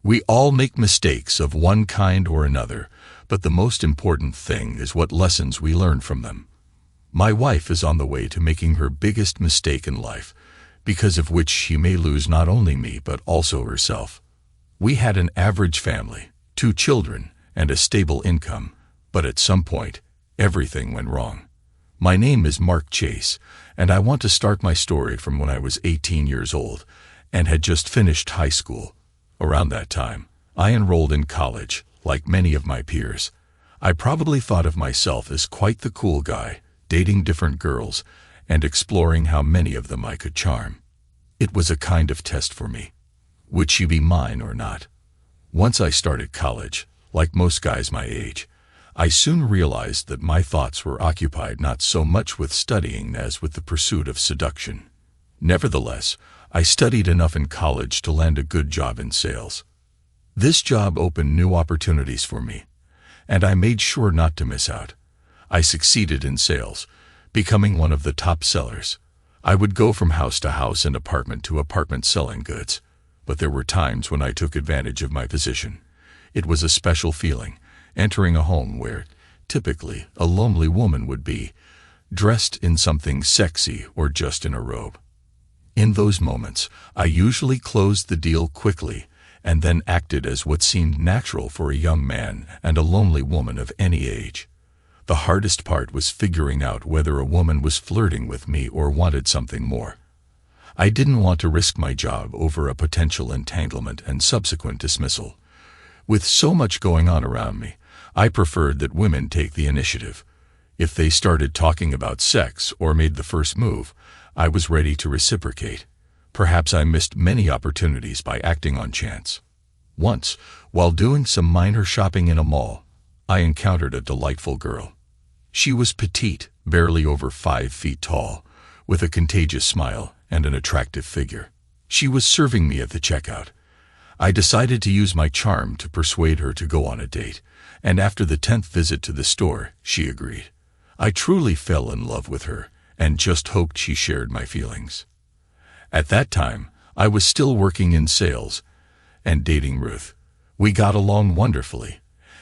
We all make mistakes of one kind or another, but the most important thing is what lessons we learn from them. My wife is on the way to making her biggest mistake in life, because of which she may lose not only me but also herself. We had an average family, 2 children, and a stable income, but at some point, everything went wrong. My name is Mark Chase, and I want to start my story from when I was 18 years old and had just finished high school. Around that time, I enrolled in college, like many of my peers. I probably thought of myself as quite the cool guy, dating different girls and exploring how many of them I could charm. It was a kind of test for me. Would she be mine or not? Once I started college, like most guys my age, I soon realized that my thoughts were occupied not so much with studying as with the pursuit of seduction. Nevertheless, I studied enough in college to land a good job in sales. This job opened new opportunities for me, and I made sure not to miss out. I succeeded in sales, becoming one of the top sellers. I would go from house to house and apartment to apartment selling goods, but there were times when I took advantage of my position. It was a special feeling, entering a home where, typically, a lonely woman would be, dressed in something sexy or just in a robe. In those moments, I usually closed the deal quickly and then acted as what seemed natural for a young man and a lonely woman of any age. The hardest part was figuring out whether a woman was flirting with me or wanted something more. I didn't want to risk my job over a potential entanglement and subsequent dismissal. With so much going on around me, I preferred that women take the initiative. If they started talking about sex or made the first move, I was ready to reciprocate. Perhaps I missed many opportunities by acting on chance. Once, while doing some minor shopping in a mall, I encountered a delightful girl. She was petite, barely over 5 feet tall, with a contagious smile and an attractive figure. She was serving me at the checkout. I decided to use my charm to persuade her to go on a date, and after the 10th visit to the store, she agreed. I truly fell in love with her, and just hoped she shared my feelings. At that time, I was still working in sales and dating Ruth. We got along wonderfully,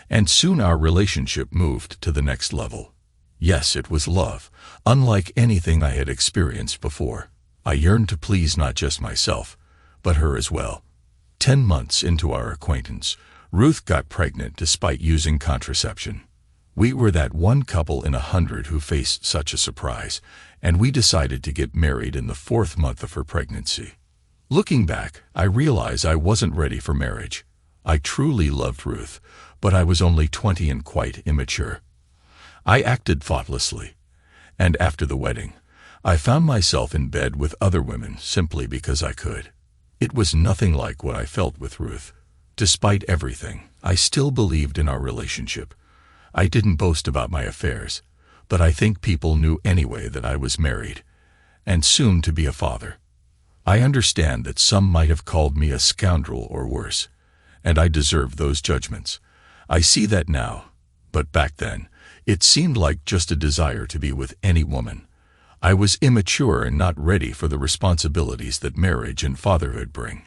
and soon our relationship moved to the next level. Yes, it was love, unlike anything I had experienced before. I yearned to please not just myself, but her as well. 10 months into our acquaintance, Ruth got pregnant despite using contraception. We were that one couple in 100 who faced such a surprise, and we decided to get married in the 4th month of her pregnancy. Looking back, I realize I wasn't ready for marriage. I truly loved Ruth, but I was only 20 and quite immature. I acted thoughtlessly, and after the wedding, I found myself in bed with other women simply because I could. It was nothing like what I felt with Ruth. Despite everything, I still believed in our relationship. I didn't boast about my affairs, but I think people knew anyway that I was married, and soon to be a father. I understand that some might have called me a scoundrel or worse, and I deserve those judgments. I see that now, but back then, it seemed like just a desire to be with any woman. I was immature and not ready for the responsibilities that marriage and fatherhood bring.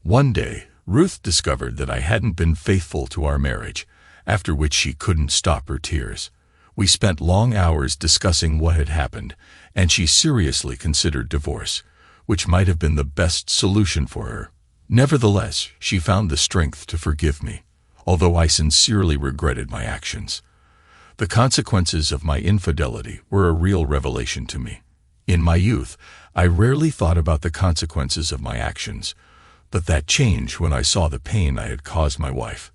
One day, Ruth discovered that I hadn't been faithful to our marriage, after which she couldn't stop her tears. We spent long hours discussing what had happened, and she seriously considered divorce, which might have been the best solution for her. Nevertheless, she found the strength to forgive me, although I sincerely regretted my actions. The consequences of my infidelity were a real revelation to me. In my youth, I rarely thought about the consequences of my actions, but that changed when I saw the pain I had caused my wife.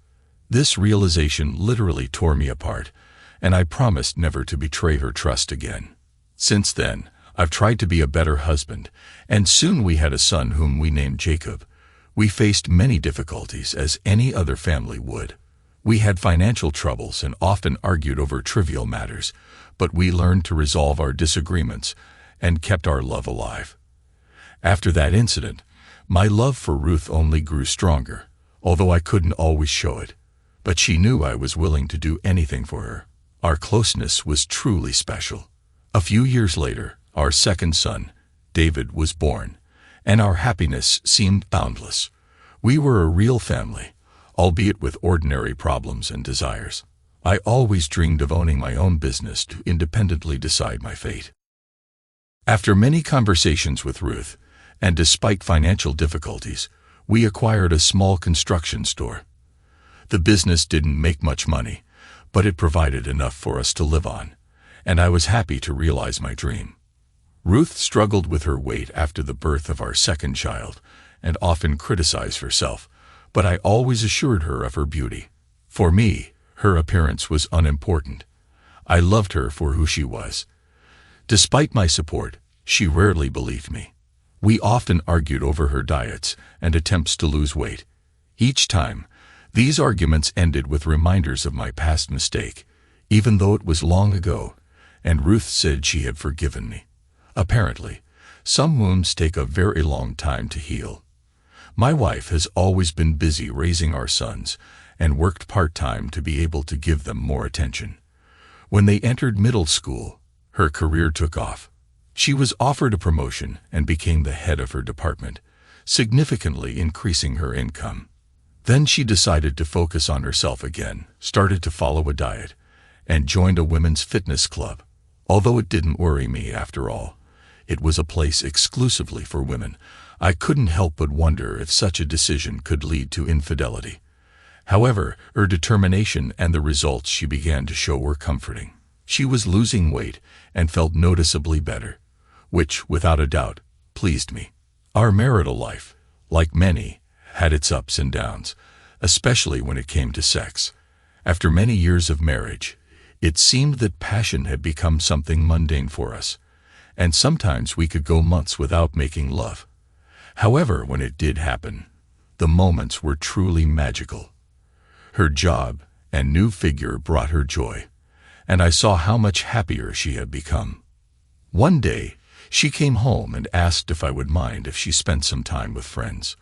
This realization literally tore me apart, and I promised never to betray her trust again. Since then, I've tried to be a better husband, and soon we had a son whom we named Jacob. We faced many difficulties, as any other family would. We had financial troubles and often argued over trivial matters, but we learned to resolve our disagreements and kept our love alive. After that incident, my love for Ruth only grew stronger, although I couldn't always show it. But she knew I was willing to do anything for her. Our closeness was truly special. A few years later, our second son, David, was born, and our happiness seemed boundless. We were a real family, albeit with ordinary problems and desires. I always dreamed of owning my own business to independently decide my fate. After many conversations with Ruth, and despite financial difficulties, we acquired a small construction store. The business didn't make much money, but it provided enough for us to live on, and I was happy to realize my dream. Ruth struggled with her weight after the birth of our second child, and often criticized herself, but I always assured her of her beauty. For me, her appearance was unimportant. I loved her for who she was. Despite my support, she rarely believed me. We often argued over her diets and attempts to lose weight. Each time, these arguments ended with reminders of my past mistake, even though it was long ago, and Ruth said she had forgiven me. Apparently, some wounds take a very long time to heal. My wife has always been busy raising our sons and worked part-time to be able to give them more attention. When they entered middle school, her career took off. She was offered a promotion and became the head of her department, significantly increasing her income. Then she decided to focus on herself again, started to follow a diet, and joined a women's fitness club. Although it didn't worry me after all, it was a place exclusively for women. I couldn't help but wonder if such a decision could lead to infidelity. However, her determination and the results she began to show were comforting. She was losing weight and felt noticeably better, which, without a doubt, pleased me. Our marital life, like many, had its ups and downs, especially when it came to sex. After many years of marriage, it seemed that passion had become something mundane for us, and sometimes we could go months without making love. However, when it did happen, the moments were truly magical. Her job and new figure brought her joy, and I saw how much happier she had become. One day, she came home and asked if I would mind if she spent some time with friends.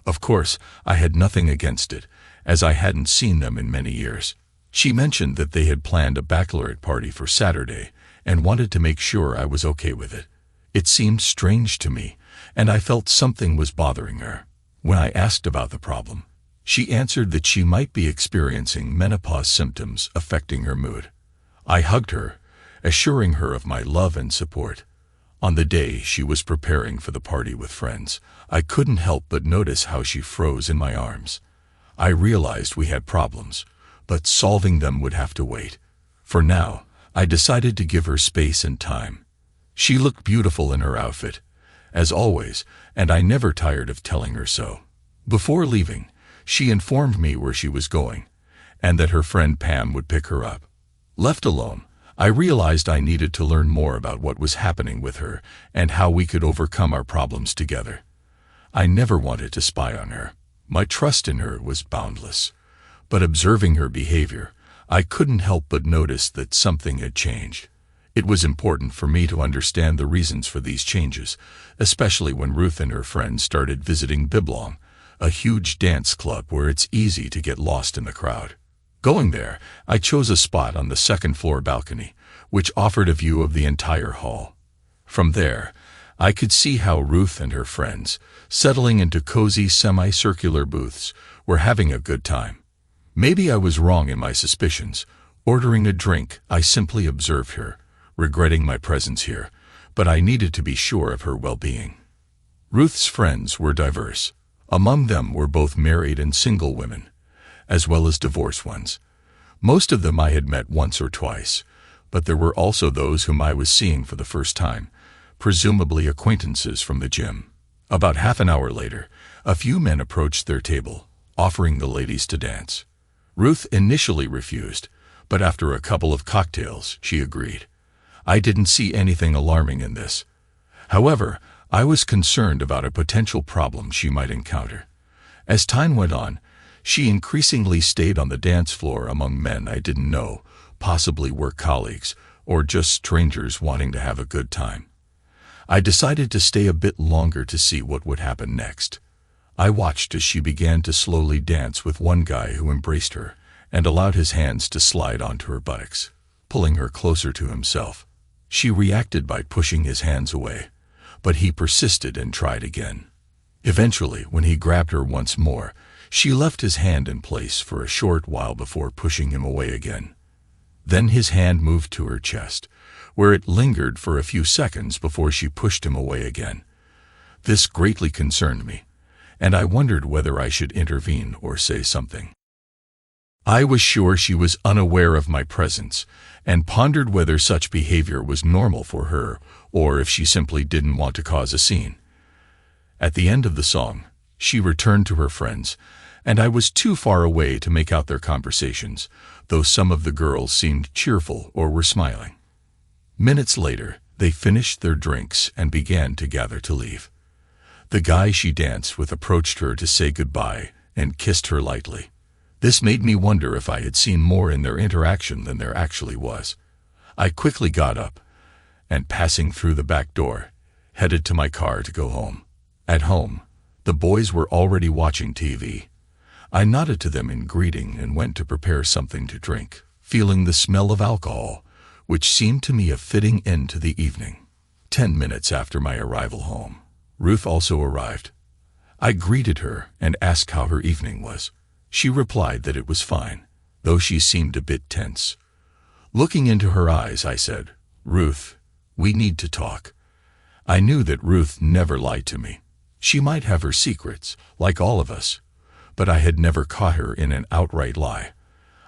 Of course, I had nothing against it, as I hadn't seen them in many years. She mentioned that they had planned a bachelorette party for Saturday and wanted to make sure I was okay with it. It seemed strange to me, and I felt something was bothering her. When I asked about the problem, she answered that she might be experiencing menopause symptoms affecting her mood. I hugged her, assuring her of my love and support. On the day she was preparing for the party with friends, I couldn't help but notice how she froze in my arms. I realized we had problems, but solving them would have to wait. For now, I decided to give her space and time. She looked beautiful in her outfit, as always, and I never tired of telling her so. Before leaving, she informed me where she was going, and that her friend Pam would pick her up. Left alone, I realized I needed to learn more about what was happening with her and how we could overcome our problems together. I never wanted to spy on her. My trust in her was boundless. But observing her behavior, I couldn't help but notice that something had changed. It was important for me to understand the reasons for these changes, especially when Ruth and her friends started visiting Biblong, a huge dance club where it's easy to get lost in the crowd. Going there, I chose a spot on the second-floor balcony, which offered a view of the entire hall. From there, I could see how Ruth and her friends, settling into cozy semicircular booths, were having a good time. Maybe I was wrong in my suspicions. Ordering a drink, I simply observed her, regretting my presence here, but I needed to be sure of her well-being. Ruth's friends were diverse. Among them were both married and single women, as well as divorced ones. Most of them I had met once or twice, but there were also those whom I was seeing for the first time, presumably acquaintances from the gym. About half an hour later, a few men approached their table, offering the ladies to dance. Ruth initially refused, but after a couple of cocktails, she agreed. I didn't see anything alarming in this. However, I was concerned about a potential problem she might encounter. As time went on, she increasingly stayed on the dance floor among men I didn't know, possibly work colleagues, or just strangers wanting to have a good time. I decided to stay a bit longer to see what would happen next. I watched as she began to slowly dance with one guy who embraced her and allowed his hands to slide onto her buttocks, pulling her closer to himself. She reacted by pushing his hands away, but he persisted and tried again. Eventually, when he grabbed her once more, she left his hand in place for a short while before pushing him away again. Then his hand moved to her chest, where it lingered for a few seconds before she pushed him away again. This greatly concerned me, and I wondered whether I should intervene or say something. I was sure she was unaware of my presence, and pondered whether such behavior was normal for her, or if she simply didn't want to cause a scene. At the end of the song, she returned to her friends, and I was too far away to make out their conversations, though some of the girls seemed cheerful or were smiling. Minutes later, they finished their drinks and began to gather to leave. The guy she danced with approached her to say goodbye and kissed her lightly. This made me wonder if I had seen more in their interaction than there actually was. I quickly got up, and passing through the back door, headed to my car to go home. At home, the boys were already watching TV. I nodded to them in greeting and went to prepare something to drink, feeling the smell of alcohol, which seemed to me a fitting end to the evening. 10 minutes after my arrival home, Ruth also arrived. I greeted her and asked how her evening was. She replied that it was fine, though she seemed a bit tense. Looking into her eyes, I said, "Ruth, we need to talk." I knew that Ruth never lied to me. She might have her secrets, like all of us, but I had never caught her in an outright lie.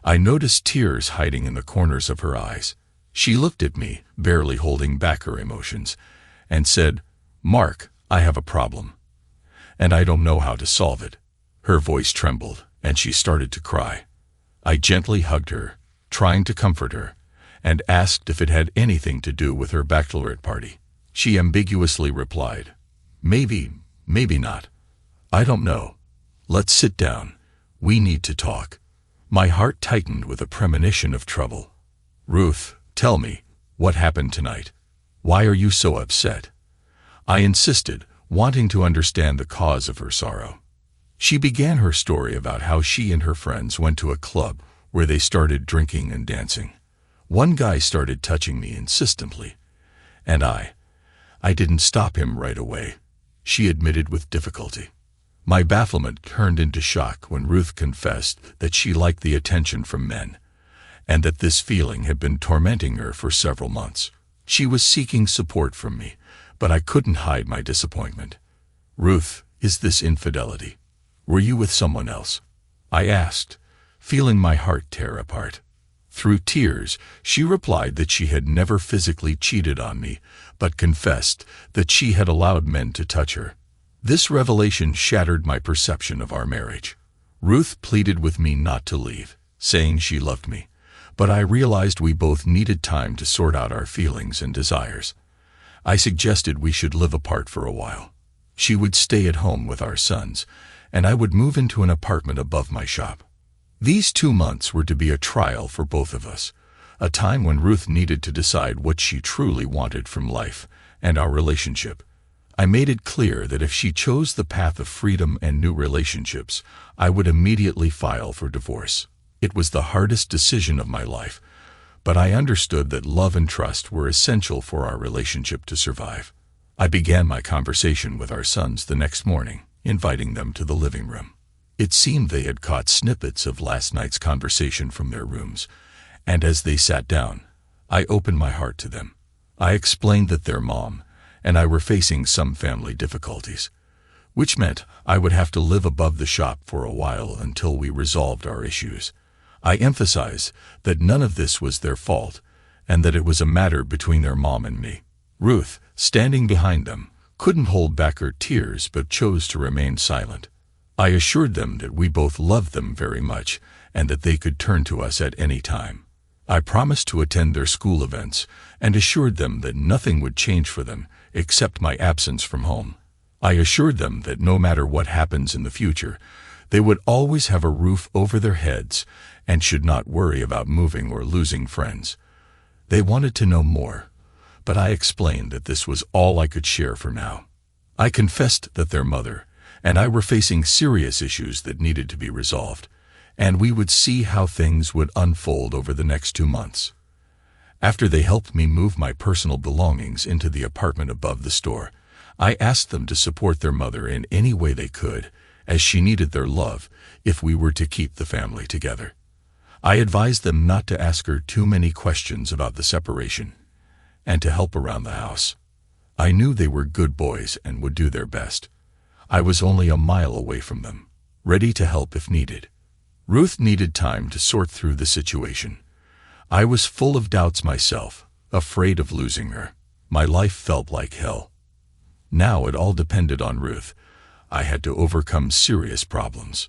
I noticed tears hiding in the corners of her eyes. She looked at me, barely holding back her emotions, and said, "Mark, I have a problem, and I don't know how to solve it." Her voice trembled, and she started to cry. I gently hugged her, trying to comfort her, and asked if it had anything to do with her bachelorette party. She ambiguously replied, "Maybe, maybe not. I don't know. Let's sit down. We need to talk." My heart tightened with a premonition of trouble. "Ruth, tell me, what happened tonight? Why are you so upset?" I insisted, wanting to understand the cause of her sorrow. She began her story about how she and her friends went to a club where they started drinking and dancing. One guy started touching me insistently, and I didn't stop him right away, she admitted with difficulty. My bafflement turned into shock when Ruth confessed that she liked the attention from men, and that this feeling had been tormenting her for several months. She was seeking support from me, but I couldn't hide my disappointment. "Ruth, is this infidelity? Were you with someone else?" I asked, feeling my heart tear apart. Through tears, she replied that she had never physically cheated on me, but confessed that she had allowed men to touch her. This revelation shattered my perception of our marriage. Ruth pleaded with me not to leave, saying she loved me, but I realized we both needed time to sort out our feelings and desires. I suggested we should live apart for a while. She would stay at home with our sons, and I would move into an apartment above my shop. These 2 months were to be a trial for both of us, a time when Ruth needed to decide what she truly wanted from life and our relationship. I made it clear that if she chose the path of freedom and new relationships, I would immediately file for divorce. It was the hardest decision of my life, but I understood that love and trust were essential for our relationship to survive. I began my conversation with our sons the next morning, inviting them to the living room. It seemed they had caught snippets of last night's conversation from their rooms, and as they sat down, I opened my heart to them. I explained that their mom and I were facing some family difficulties, which meant I would have to live above the shop for a while until we resolved our issues. I emphasized that none of this was their fault, and that it was a matter between their mom and me. Ruth, standing behind them, couldn't hold back her tears but chose to remain silent. I assured them that we both loved them very much and that they could turn to us at any time. I promised to attend their school events and assured them that nothing would change for them except my absence from home. I assured them that no matter what happens in the future, they would always have a roof over their heads and should not worry about moving or losing friends. They wanted to know more, but I explained that this was all I could share for now. I confessed that their mother and I were facing serious issues that needed to be resolved, and we would see how things would unfold over the next 2 months. After they helped me move my personal belongings into the apartment above the store, I asked them to support their mother in any way they could, as she needed their love if we were to keep the family together. I advised them not to ask her too many questions about the separation, and to help around the house. I knew they were good boys and would do their best. I was only a mile away from them, ready to help if needed. Ruth needed time to sort through the situation. I was full of doubts myself, afraid of losing her. My life felt like hell. Now it all depended on Ruth. I had to overcome serious problems.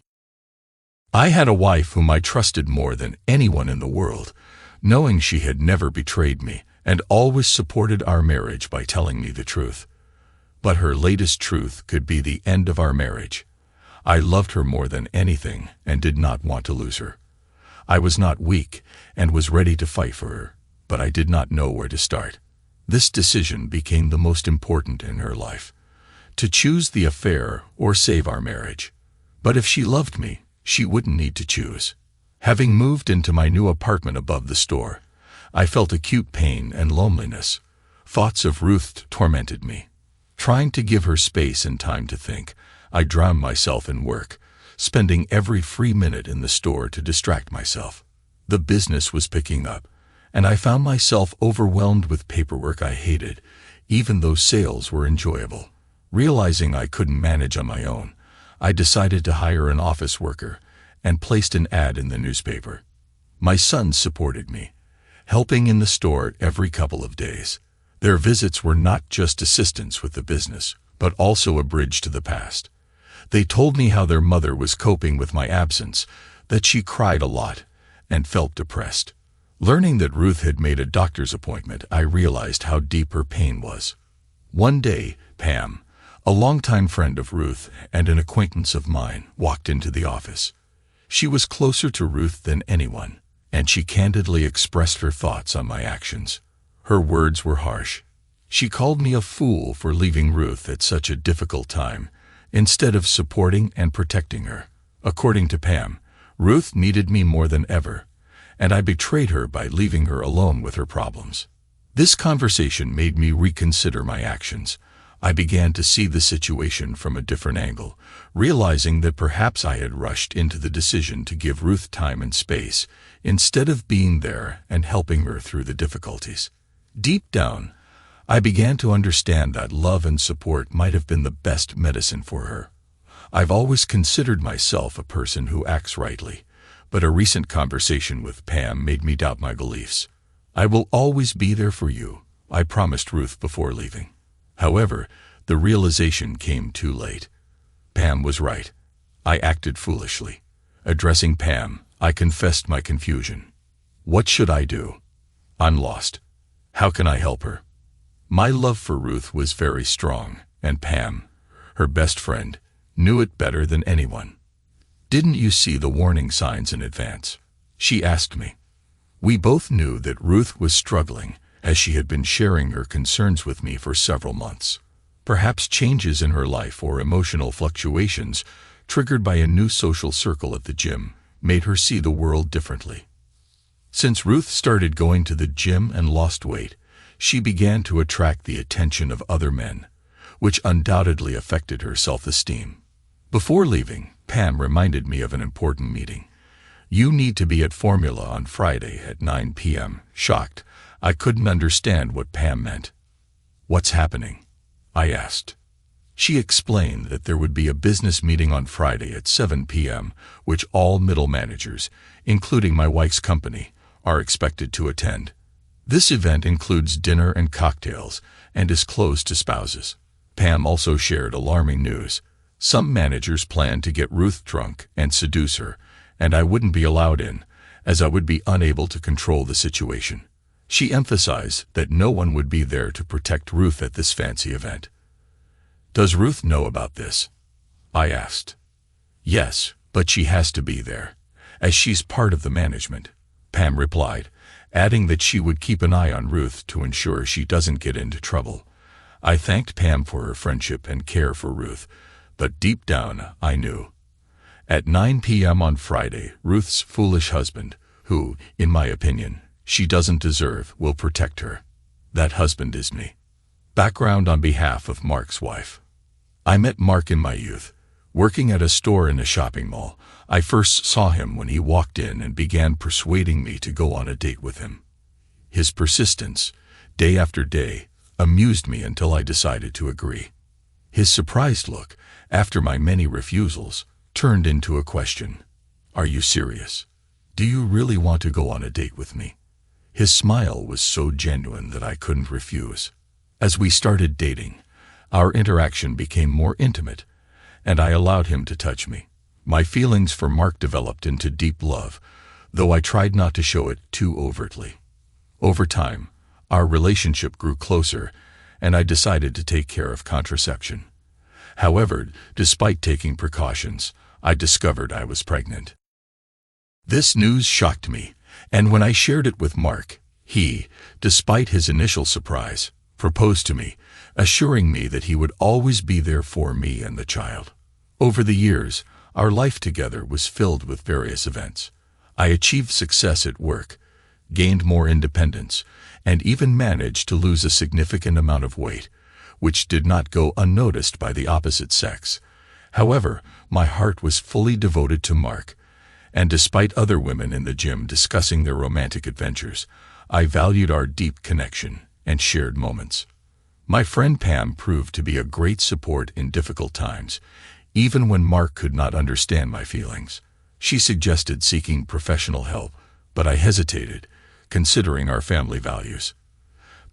I had a wife whom I trusted more than anyone in the world, knowing she had never betrayed me and always supported our marriage by telling me the truth. But her latest truth could be the end of our marriage. I loved her more than anything and did not want to lose her. I was not weak and was ready to fight for her, but I did not know where to start. This decision became the most important in her life, to choose the affair or save our marriage. But if she loved me, she wouldn't need to choose. Having moved into my new apartment above the store, I felt acute pain and loneliness. Thoughts of Ruth tormented me. Trying to give her space and time to think, I drowned myself in work, spending every free minute in the store to distract myself. The business was picking up, and I found myself overwhelmed with paperwork I hated, even though sales were enjoyable. Realizing I couldn't manage on my own, I decided to hire an office worker and placed an ad in the newspaper. My sons supported me, helping in the store every couple of days. Their visits were not just assistance with the business, but also a bridge to the past. They told me how their mother was coping with my absence, that she cried a lot and felt depressed. Learning that Ruth had made a doctor's appointment, I realized how deep her pain was. One day, Pam, a longtime friend of Ruth and an acquaintance of mine, walked into the office. She was closer to Ruth than anyone, and she candidly expressed her thoughts on my actions. Her words were harsh. She called me a fool for leaving Ruth at such a difficult time, instead of supporting and protecting her. According to Pam, Ruth needed me more than ever, and I betrayed her by leaving her alone with her problems. This conversation made me reconsider my actions. I began to see the situation from a different angle, realizing that perhaps I had rushed into the decision to give Ruth time and space, instead of being there and helping her through the difficulties. Deep down, I began to understand that love and support might have been the best medicine for her. I've always considered myself a person who acts rightly, but a recent conversation with Pam made me doubt my beliefs. I will always be there for you, I promised Ruth before leaving. However, the realization came too late. Pam was right. I acted foolishly. Addressing Pam, I confessed my confusion. What should I do? I'm lost. How can I help her? My love for Ruth was very strong, and Pam, her best friend, knew it better than anyone. Didn't you see the warning signs in advance? She asked me. We both knew that Ruth was struggling, as she had been sharing her concerns with me for several months. Perhaps changes in her life or emotional fluctuations, triggered by a new social circle at the gym, made her see the world differently. Since Ruth started going to the gym and lost weight, she began to attract the attention of other men, which undoubtedly affected her self-esteem. Before leaving, Pam reminded me of an important meeting. You need to be at Formula on Friday at 9 p.m. Shocked, I couldn't understand what Pam meant. What's happening? I asked. She explained that there would be a business meeting on Friday at 7 p.m., which all middle managers, including my wife's company, are expected to attend. This event includes dinner and cocktails and is closed to spouses. Pam also shared alarming news. Some managers plan to get Ruth drunk and seduce her, and I wouldn't be allowed in, as I would be unable to control the situation. She emphasized that no one would be there to protect Ruth at this fancy event. Does Ruth know about this? I asked. Yes, but she has to be there, as she's part of the management, Pam replied, adding that she would keep an eye on Ruth to ensure she doesn't get into trouble. I thanked Pam for her friendship and care for Ruth, but deep down I knew. At 9 p.m. on Friday, Ruth's foolish husband, who, in my opinion, she doesn't deserve, will protect her. That husband is me. Background on behalf of Mark's wife. I met Mark in my youth, working at a store in a shopping mall. I first saw him when he walked in and began persuading me to go on a date with him. His persistence, day after day, amused me until I decided to agree. His surprised look, after my many refusals, turned into a question. "Are you serious? Do you really want to go on a date with me?" His smile was so genuine that I couldn't refuse. As we started dating, our interaction became more intimate, and I allowed him to touch me. My feelings for Mark developed into deep love, though I tried not to show it too overtly. Over time, our relationship grew closer, and I decided to take care of contraception. However, despite taking precautions, I discovered I was pregnant. This news shocked me, and when I shared it with Mark, he, despite his initial surprise, proposed to me, assuring me that he would always be there for me and the child. Over the years, our life together was filled with various events. I achieved success at work, gained more independence, and even managed to lose a significant amount of weight, which did not go unnoticed by the opposite sex. However, my heart was fully devoted to Mark, and despite other women in the gym discussing their romantic adventures, I valued our deep connection and shared moments. My friend Pam proved to be a great support in difficult times, even when Mark could not understand my feelings. She suggested seeking professional help, but I hesitated, considering our family values.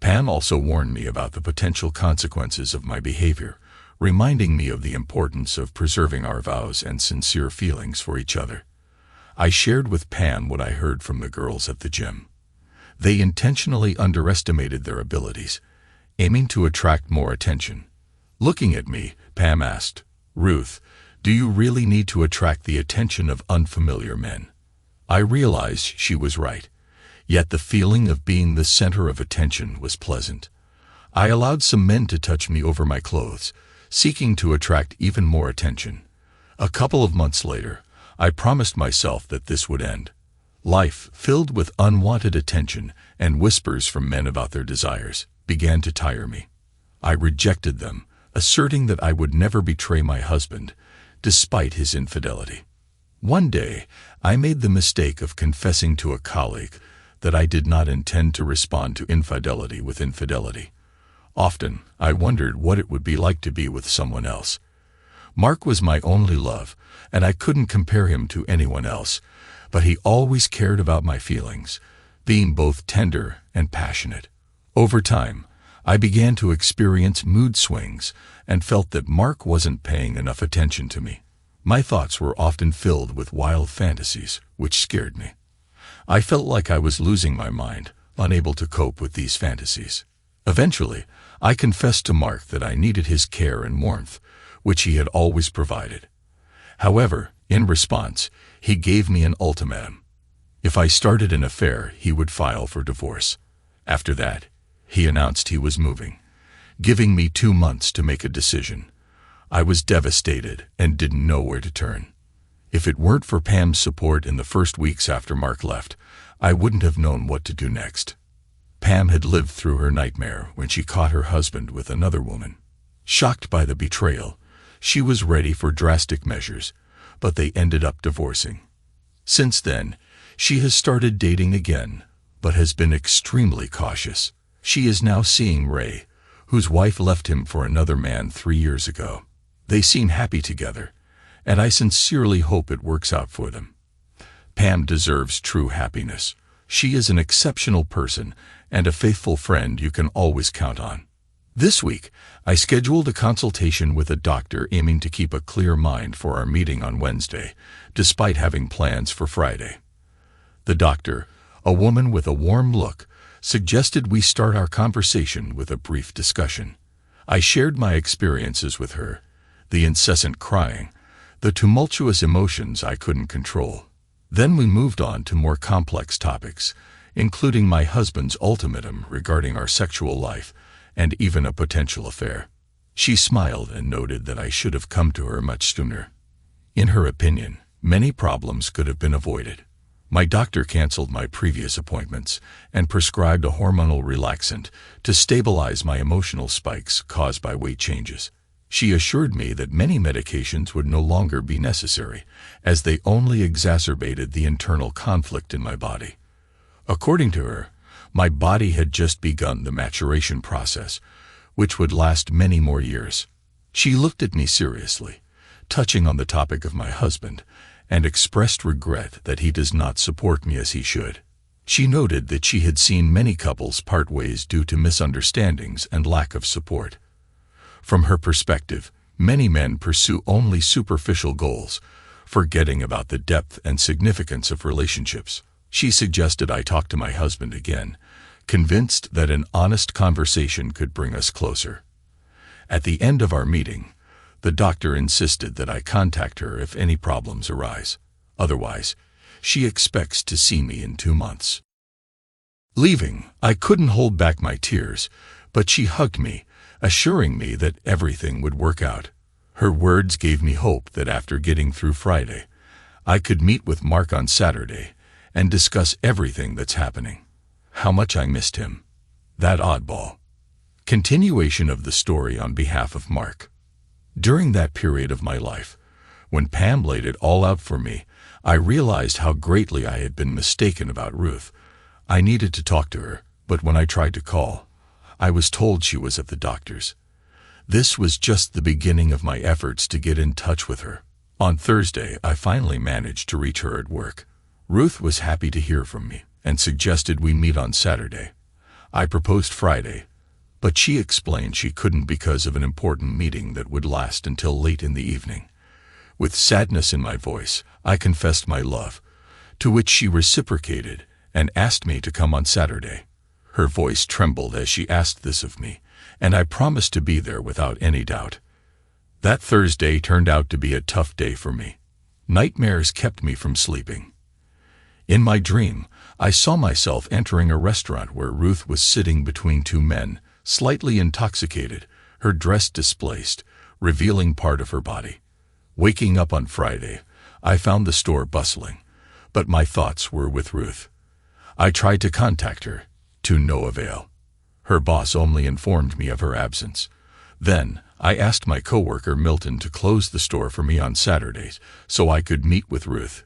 Pam also warned me about the potential consequences of my behavior, reminding me of the importance of preserving our vows and sincere feelings for each other. I shared with Pam what I heard from the girls at the gym. They intentionally underestimated their abilities, aiming to attract more attention. Looking at me, Pam asked, "Ruth, do you really need to attract the attention of unfamiliar men?" I realized she was right, yet the feeling of being the center of attention was pleasant. I allowed some men to touch me over my clothes, seeking to attract even more attention. A couple of months later, I promised myself that this would end. Life, filled with unwanted attention and whispers from men about their desires, began to tire me. I rejected them, asserting that I would never betray my husband, despite his infidelity. One day, I made the mistake of confessing to a colleague that I did not intend to respond to infidelity with infidelity. Often, I wondered what it would be like to be with someone else. Mark was my only love, and I couldn't compare him to anyone else, but he always cared about my feelings, being both tender and passionate. Over time, I began to experience mood swings and felt that Mark wasn't paying enough attention to me. My thoughts were often filled with wild fantasies, which scared me. I felt like I was losing my mind, unable to cope with these fantasies. Eventually, I confessed to Mark that I needed his care and warmth, which he had always provided. However, in response, he gave me an ultimatum. If I started an affair, he would file for divorce. After that, he announced he was moving, giving me 2 months to make a decision. I was devastated and didn't know where to turn. If it weren't for Pam's support in the first weeks after Mark left, I wouldn't have known what to do next. Pam had lived through her nightmare when she caught her husband with another woman. Shocked by the betrayal, she was ready for drastic measures, but they ended up divorcing. Since then, she has started dating again, but has been extremely cautious. She is now seeing Ray, whose wife left him for another man 3 years ago. They seem happy together, and I sincerely hope it works out for them. Pam deserves true happiness. She is an exceptional person and a faithful friend you can always count on. This week, I scheduled a consultation with a doctor aiming to keep a clear mind for our meeting on Wednesday, despite having plans for Friday. The doctor, a woman with a warm look, suggested we start our conversation with a brief discussion. I shared my experiences with her, the incessant crying, the tumultuous emotions I couldn't control. Then we moved on to more complex topics, including my husband's ultimatum regarding our sexual life, and even a potential affair. She smiled and noted that I should have come to her much sooner. In her opinion, many problems could have been avoided. My doctor canceled my previous appointments and prescribed a hormonal relaxant to stabilize my emotional spikes caused by weight changes. She assured me that many medications would no longer be necessary, as they only exacerbated the internal conflict in my body. According to her, my body had just begun the maturation process, which would last many more years. She looked at me seriously, touching on the topic of my husband, and expressed regret that he does not support me as he should. She noted that she had seen many couples part ways due to misunderstandings and lack of support. From her perspective, many men pursue only superficial goals, forgetting about the depth and significance of relationships. She suggested I talk to my husband again, convinced that an honest conversation could bring us closer. At the end of our meeting, the doctor insisted that I contact her if any problems arise. Otherwise, she expects to see me in 2 months. Leaving, I couldn't hold back my tears, but she hugged me, assuring me that everything would work out. Her words gave me hope that after getting through Friday, I could meet with Mark on Saturday and discuss everything that's happening. How much I missed him. That oddball. Continuation of the story on behalf of Mark. During that period of my life, when Pam laid it all out for me, I realized how greatly I had been mistaken about Ruth. I needed to talk to her, but when I tried to call, I was told she was at the doctor's. This was just the beginning of my efforts to get in touch with her. On Thursday, I finally managed to reach her at work. Ruth was happy to hear from me and suggested we meet on Saturday. I proposed Friday, but she explained she couldn't because of an important meeting that would last until late in the evening. With sadness in my voice, I confessed my love, to which she reciprocated and asked me to come on Saturday. Her voice trembled as she asked this of me, and I promised to be there without any doubt. That Thursday turned out to be a tough day for me. Nightmares kept me from sleeping. In my dream, I saw myself entering a restaurant where Ruth was sitting between 2 men, slightly intoxicated, her dress displaced, revealing part of her body. Waking up on Friday, I found the store bustling, but my thoughts were with Ruth. I tried to contact her, to no avail. Her boss only informed me of her absence. Then, I asked my coworker Milton to close the store for me on Saturdays so I could meet with Ruth.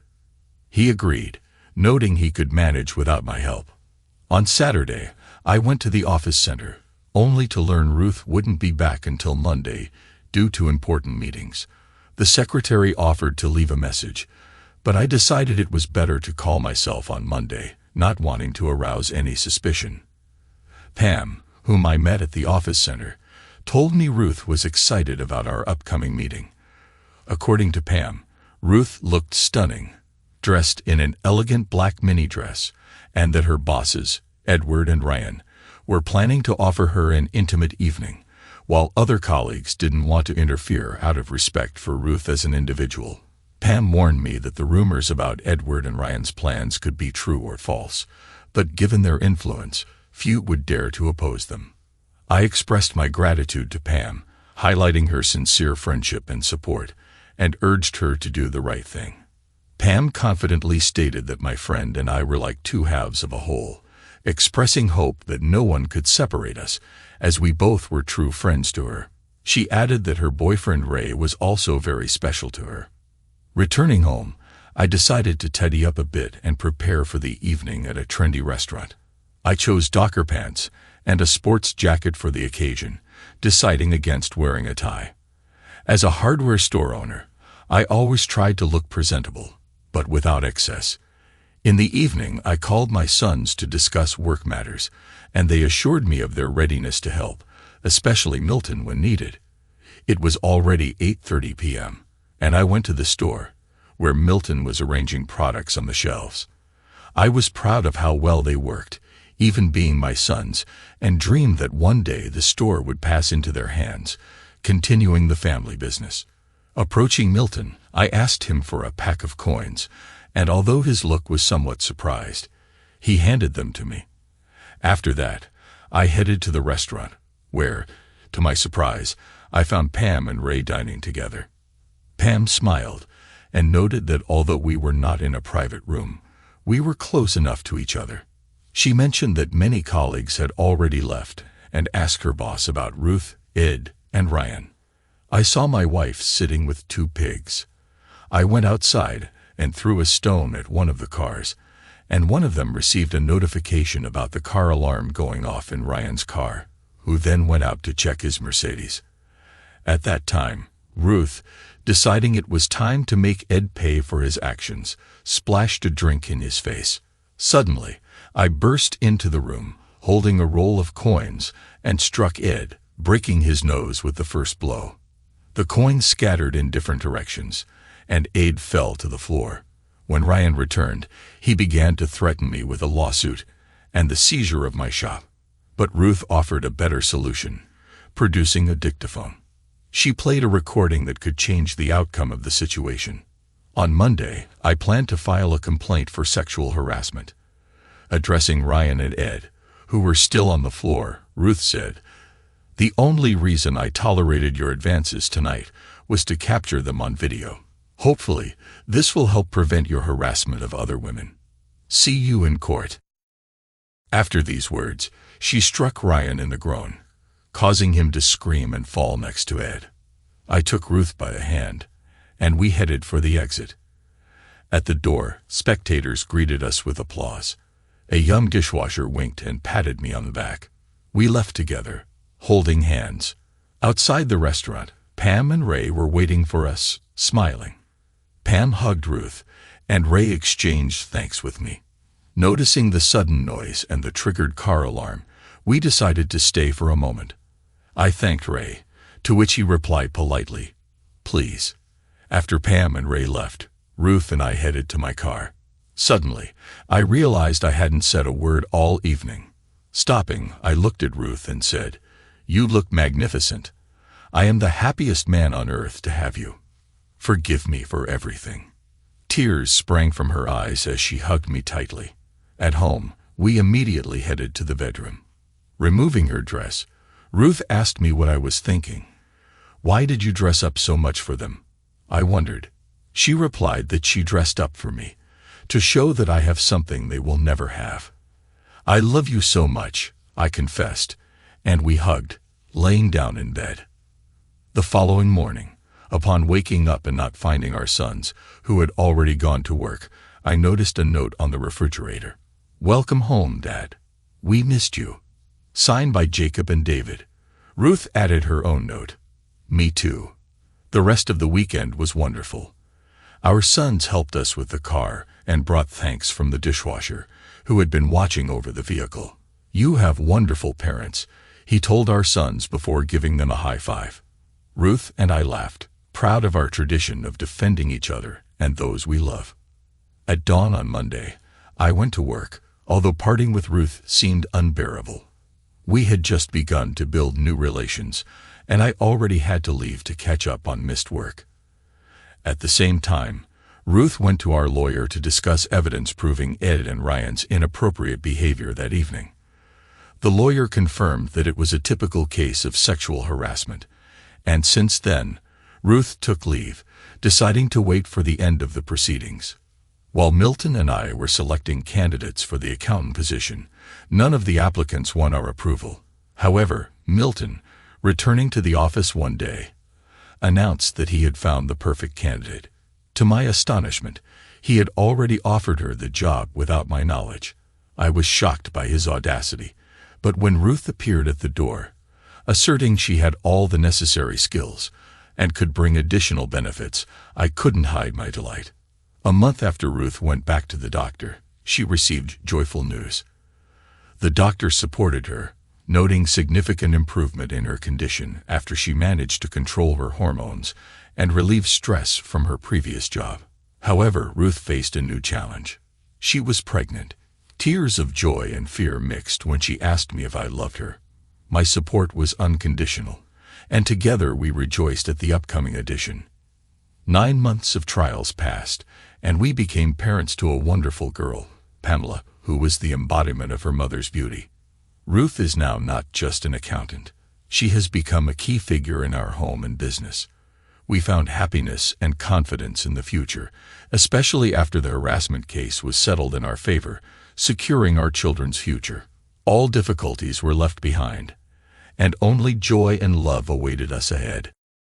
He agreed, noting he could manage without my help. On Saturday, I went to the office center, only to learn Ruth wouldn't be back until Monday due to important meetings. The secretary offered to leave a message, but I decided it was better to call myself on Monday, not wanting to arouse any suspicion. Pam, whom I met at the office center, told me Ruth was excited about our upcoming meeting. According to Pam, Ruth looked stunning, dressed in an elegant black mini dress, and that her bosses, Edward and Ryan, were planning to offer her an intimate evening, while other colleagues didn't want to interfere out of respect for Ruth as an individual. Pam warned me that the rumors about Edward and Ryan's plans could be true or false, but given their influence, few would dare to oppose them. I expressed my gratitude to Pam, highlighting her sincere friendship and support, and urged her to do the right thing. Pam confidently stated that my friend and I were like 2 halves of a whole, expressing hope that no one could separate us, as we both were true friends to her. She added that her boyfriend Ray was also very special to her. Returning home, I decided to tidy up a bit and prepare for the evening at a trendy restaurant. I chose Docker pants and a sports jacket for the occasion, deciding against wearing a tie. As a hardware store owner, I always tried to look presentable, but without excess. In the evening, I called my sons to discuss work matters, and they assured me of their readiness to help, especially Milton when needed. It was already 8:30 p.m., and I went to the store, where Milton was arranging products on the shelves. I was proud of how well they worked, even being my sons, and dreamed that one day the store would pass into their hands, continuing the family business. Approaching Milton, I asked him for a pack of coins, and although his look was somewhat surprised, he handed them to me. After that, I headed to the restaurant, where, to my surprise, I found Pam and Ray dining together. Pam smiled and noted that although we were not in a private room, We were close enough to each other. She mentioned that many colleagues had already left and asked her boss about Ruth, Ed, and Ryan. I saw my wife sitting with 2 pigs. I went outside and threw a stone at one of the cars, and one of them received a notification about the car alarm going off in Ryan's car, who then went out to check his Mercedes. At that time, Ruth, deciding it was time to make Ed pay for his actions, splashed a drink in his face. Suddenly, I burst into the room, holding a roll of coins, and struck Ed, breaking his nose with the first blow. The coins scattered in different directions, and Ed fell to the floor. When Ryan returned, he began to threaten me with a lawsuit and the seizure of my shop. But Ruth offered a better solution, producing a dictaphone. She played a recording that could change the outcome of the situation. On Monday, I planned to file a complaint for sexual harassment. Addressing Ryan and Ed, who were still on the floor, Ruth said, "The only reason I tolerated your advances tonight was to capture them on video. Hopefully, this will help prevent your harassment of other women. See you in court." After these words, she struck Ryan in the groin, causing him to scream and fall next to Ed. I took Ruth by the hand, and we headed for the exit. At the door, spectators greeted us with applause. A young dishwasher winked and patted me on the back. We left together, holding hands. Outside the restaurant, Pam and Ray were waiting for us, smiling. Pam hugged Ruth, and Ray exchanged thanks with me. Noticing the sudden noise and the triggered car alarm, we decided to stay for a moment. I thanked Ray, to which he replied politely, "Please." After Pam and Ray left, Ruth and I headed to my car. Suddenly, I realized I hadn't said a word all evening. Stopping, I looked at Ruth and said, "You look magnificent. I am the happiest man on earth to have you. Forgive me for everything." Tears sprang from her eyes as she hugged me tightly. At home, we immediately headed to the bedroom. Removing her dress, Ruth asked me what I was thinking. "Why did you dress up so much for them?" I wondered. She replied that she dressed up for me, to show that I have something they will never have. "I love you so much," I confessed, and we hugged, laying down in bed. The following morning, upon waking up and not finding our sons, who had already gone to work, I noticed a note on the refrigerator. "Welcome home, Dad. We missed you." Signed by Jacob and David. Ruth added her own note. "Me too." The rest of the weekend was wonderful. Our sons helped us with the car and brought thanks from the dishwasher, who had been watching over the vehicle. "You have wonderful parents," he told our sons before giving them a high five. Ruth and I laughed, proud of our tradition of defending each other and those we love. At dawn on Monday, I went to work, although parting with Ruth seemed unbearable. We had just begun to build new relations, and I already had to leave to catch up on missed work. At the same time, Ruth went to our lawyer to discuss evidence proving Ed and Ryan's inappropriate behavior that evening. The lawyer confirmed that it was a typical case of sexual harassment, and since then, Ruth took leave, deciding to wait for the end of the proceedings. While Milton and I were selecting candidates for the accountant position, none of the applicants won our approval. However, Milton, returning to the office one day, announced that he had found the perfect candidate. To my astonishment, he had already offered her the job without my knowledge. I was shocked by his audacity, but when Ruth appeared at the door, asserting she had all the necessary skills and could bring additional benefits, I couldn't hide my delight. A month after Ruth went back to the doctor, she received joyful news. The doctor supported her, noting significant improvement in her condition after she managed to control her hormones and relieve stress from her previous job. However, Ruth faced a new challenge. She was pregnant. Tears of joy and fear mixed when she asked me if I loved her. My support was unconditional, and together we rejoiced at the upcoming addition. 9 months of trials passed, and we became parents to a wonderful girl, Pamela, who was the embodiment of her mother's beauty. Ruth is now not just an accountant. She has become a key figure in our home and business. We found happiness and confidence in the future, especially after the harassment case was settled in our favor, securing our children's future. All difficulties were left behind, and only joy and love awaited us ahead.